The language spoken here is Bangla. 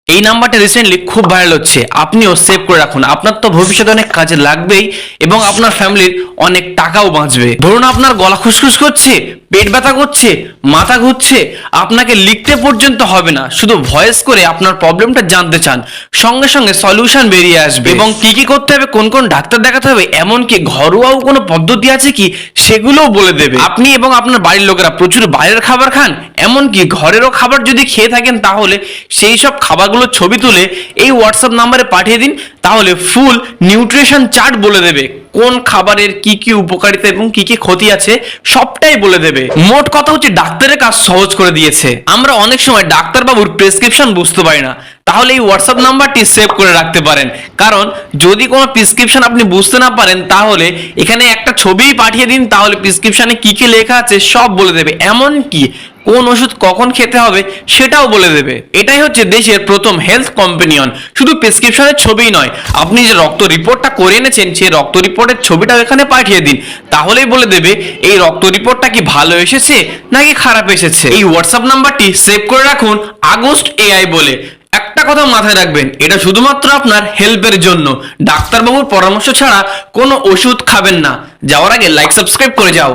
এই নাম্বারটা রিসেন্টলি খুব ভাইরাল হচ্ছে, আপনিও সেভ করে রাখুন। আপনার তো ভবিষ্যতে অনেক কাজে লাগবেই এবং আপনার ফ্যামিলির অনেক টাকাও বাঁচবে। ধরুন আপনার গলা খুসখুস করছে, পেট ব্যথা করছে, মাথা ঘুরছে, আপনাকে লিখতে পর্যন্ত হবে না, শুধু ভয়েস করে আপনার প্রবলেমটা জানতে চান, সঙ্গে সঙ্গে সলিউশন বেরিয়ে আসবে। এবং কি কি করতে হবে, কোন কোন ডাক্তার দেখাতে হবে, এমনকি ঘরোয়াও কোনো পদ্ধতি আছে কি সেগুলোও বলে দেবে। আপনি এবং আপনার বাড়ির লোকেরা প্রচুর বাইরের খাবার খান, এমনকি ঘরেরও খাবার যদি খেয়ে থাকেন তাহলে সেই সব খাবারগুলোর ছবি তুলে এই হোয়াটসঅ্যাপ নাম্বারে পাঠিয়ে দিন, তাহলে ফুল নিউট্রিশন চার্ট বলে দেবে কোন খাবারের কি কি উপকারিতা এবং কি কি ক্ষতি আছে সবটাই বলে দেবে। মোট কথা হচ্ছে ডাক্তারের কাজ সহজ করে দিয়েছে। আমরা অনেক সময় ডাক্তারবাবুর প্রেসক্রিপশন বুঝতে পারি না, তাহলে এই হোয়াটসঅ্যাপ নাম্বারটি সেভ করে রাখতে পারেন। কারণ যদি কোনো প্রেসক্রিপশন আপনি বুঝতে না পারেন তাহলে এখানে একটা ছবিই পাঠিয়ে দিন, তাহলে প্রেসক্রিপশনে কি কি লেখা আছে সব বলে দেবে, এমনকি কোন ওষুধ কখন খেতে হবে সেটাও বলে দেবে। এটাই হচ্ছে দেশের প্রথম হেলথ কম্পেনিয়ন। শুধু প্রেসক্রিপশনের ছবিই নয়, আপনি যে রক্ত রিপোর্টটা করে এনেছেন সেই রক্ত রিপোর্টের ছবিটাও এখানে পাঠিয়ে দিন, তাহলেই বলে দেবে এই রক্ত রিপোর্টটা কি ভালো এসেছে নাকি খারাপ এসেছে। এই হোয়াটসঅ্যাপ নাম্বারটি সেভ করে রাখুন আগস্ট এআই বলে। একটা কথা মাথায় রাখবেন, এটা শুধুমাত্র আপনার হেল্পের জন্য, ডাক্তারবাবুর পরামর্শ ছাড়া কোনো ওষুধ খাবেন না। যাওয়ার আগে লাইক সাবস্ক্রাইব করে যাও।